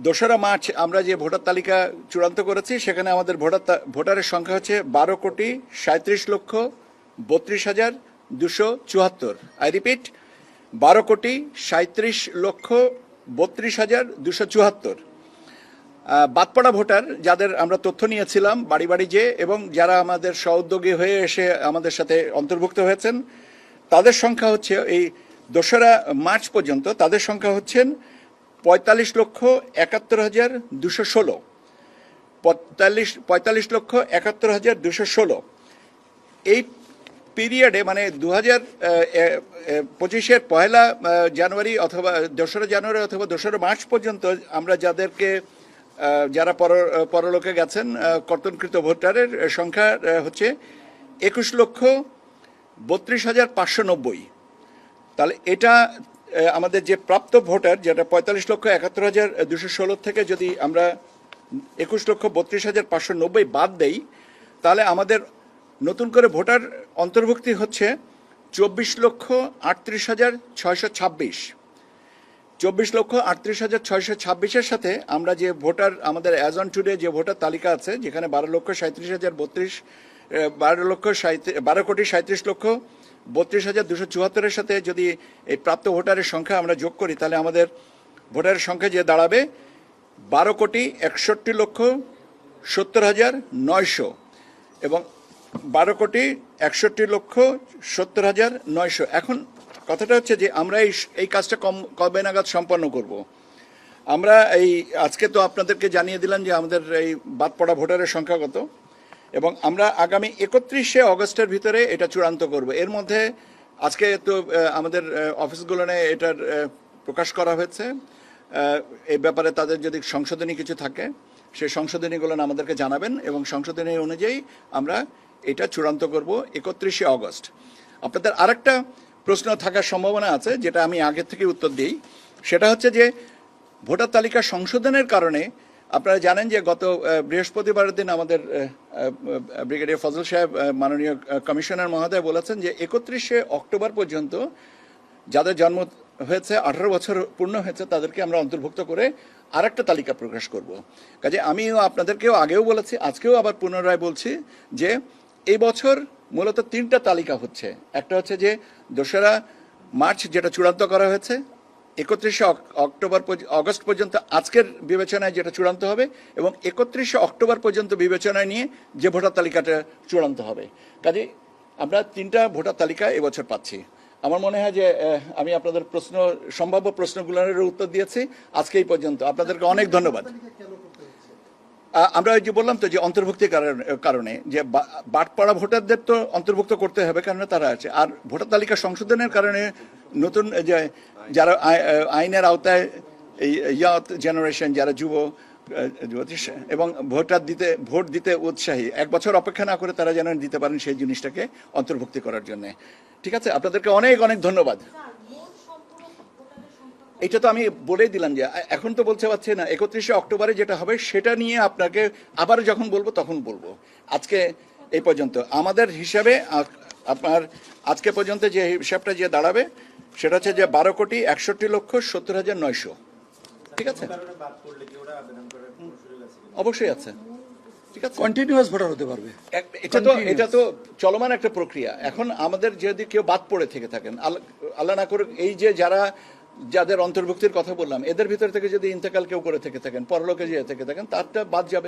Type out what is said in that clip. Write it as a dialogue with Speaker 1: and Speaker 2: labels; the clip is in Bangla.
Speaker 1: দোসরা মার্চ আমরা যে ভোটার তালিকা চূড়ান্ত করেছি সেখানে আমাদের ভোটারের সংখ্যা হচ্ছে 12,37,32,74। I repeat, 12,37,32,74। বাদপড়া ভোটার যাদের আমরা তথ্য নিয়েছিলাম বাড়ি বাড়ি যে, এবং যারা আমাদের সহোদ্যোগী হয়ে এসে আমাদের সাথে অন্তর্ভুক্ত হয়েছেন, তাদের সংখ্যা হচ্ছে এই 2রা মার্চ পর্যন্ত তাদের সংখ্যা হচ্ছেন 45,71,216। 45,71,216। এই পিরিয়ডে মানে 2025-এর 1 জানুয়ারি অথবা 2রা জানুয়ারি অথবা 2রা মার্চ পর্যন্ত আমরা যারা পরলোকে গেছেন কর্তনকৃত ভোটারের সংখ্যা হচ্ছে 21,32,590। তাহলে এটা আমাদের যে প্রাপ্ত ভোটার, যেটা 45,71,216 থেকে যদি আমরা 21,32,590 বাদ দেই, তাহলে আমাদের নতুন করে ভোটার অন্তর্ভুক্তি হচ্ছে 24,38,626। 24,38,626-এর সাথে আমরা যে ভোটার আমাদের অ্যাজ অন টুডে যে ভোটার তালিকা আছে, যেখানে 12,37,32,74-এর সাথে যদি এই প্রাপ্ত ভোটারের সংখ্যা আমরা যোগ করি, তাহলে আমাদের ভোটারের সংখ্যা যে দাঁড়াবে 12,61,70,900 এবং 12,61,70,900। এখন কথাটা হচ্ছে যে আমরা এই কাজটা কবে নাগাদ সম্পন্ন করব। আমরা আজকে তো আপনাদেরকে জানিয়ে দিলাম যে আমাদের এই বাদ পড়া ভোটারের সংখ্যা কত, এবং আমরা আগামী 31শে অগস্টের ভিতরে এটা চূড়ান্ত করব। এর মধ্যে আজকে তো আমাদের অফিসগুলোনে এটার প্রকাশ করা হয়েছে। এই ব্যাপারে তাদের যদি সংশোধনী কিছু থাকে সেই সংশোধনীগুলো আমাদেরকে জানাবেন, এবং সংশোধনী অনুযায়ী আমরা এটা চূড়ান্ত করব 31শে অগস্ট। আপনাদের আরেকটা প্রশ্ন থাকার সম্ভাবনা আছে, যেটা আমি আগে থেকে উত্তর দিই। সেটা হচ্ছে যে ভোটার তালিকা সংশোধনের কারণে আপনারা জানেন যে গত বৃহস্পতিবারের দিন আমাদের ব্রিগেডিয়ার ফজল সাহেব, মাননীয় কমিশনার মহোদয় বলেছেন যে 31শে অক্টোবর পর্যন্ত যাদের জন্ম হয়েছে 18 বছর পূর্ণ হয়েছে তাদেরকে আমরা অন্তর্ভুক্ত করে আরেকটা তালিকা প্রকাশ করব। কাজে আমিও আপনাদেরকেও আগেও বলেছি, আজকেও আবার পুনরায় বলছি যে এই বছর মূলত 3টা তালিকা হচ্ছে। একটা হচ্ছে যে 2রা মার্চ যেটা চূড়ান্ত করা হয়েছে, 31শে অগস্ট পর্যন্ত আজকের বিবেচনায় যেটা চূড়ান্ত হবে, এবং 31শে অক্টোবর পর্যন্ত বিবেচনায় নিয়ে যে ভোটার তালিকাটা চূড়ান্ত হবে। কাজে আমরা 3টা ভোটার তালিকা এবছর পাচ্ছি। আমার মনে হয় যে আমি আপনাদের সম্ভাব্য প্রশ্নগুলোর উত্তর দিয়েছি আজকে এই পর্যন্ত। আপনাদেরকে অনেক ধন্যবাদ। আমরা যে বললাম তো যে অন্তর্ভুক্তির কারণে যে বাটপাড়া ভোটারদের তো অন্তর্ভুক্ত করতে হবে, কারণ তারা আছে। আর ভোটার তালিকা সংশোধনের কারণে নতুন যে যারা আইনের আওতায় এই ইয়াং জেনারেশন, যারা যুবতী এবং ভোট দিতে উৎসাহী, 1 বছর অপেক্ষা না করে তারা যেন দিতে পারেন সেই জিনিসটাকে অন্তর্ভুক্তি করার জন্য। ঠিক আছে, আপনাদেরকে অনেক অনেক ধন্যবাদ। এটা তো আমি বলেই দিলাম যে এখন তো বলতে পারছি না, 31শে অক্টোবরে যেটা হবে সেটা নিয়ে আপনাকে আবার যখন বলবো তখন বলবো। আজকে এই পর্যন্ত আমাদের হিসাবে আপনার আজকে পর্যন্ত যে হিসাবটা যে দাঁড়াবে সেটা হচ্ছে যে 12,61,70,900। ঠিক আছে, অবশ্যই আছে। ঠিক আছে,
Speaker 2: কন্টিনিউয়াস ভোটার হতে পারবে।
Speaker 1: এটা তো চলমান একটা প্রক্রিয়া। এখন আমাদের যদি কেউ বাদ পড়ে থেকে থাকেন, আল্লাহ না করুক, এই যে যাদের অন্তর্ভুক্তির কথা বললাম, এদের ভিতর থেকে যদি ইন্তেকাল কেউ করে থেকে থাকেন, পরলোকে যেয়ে থেকে থাকেন, তারটা বাদ যাবে।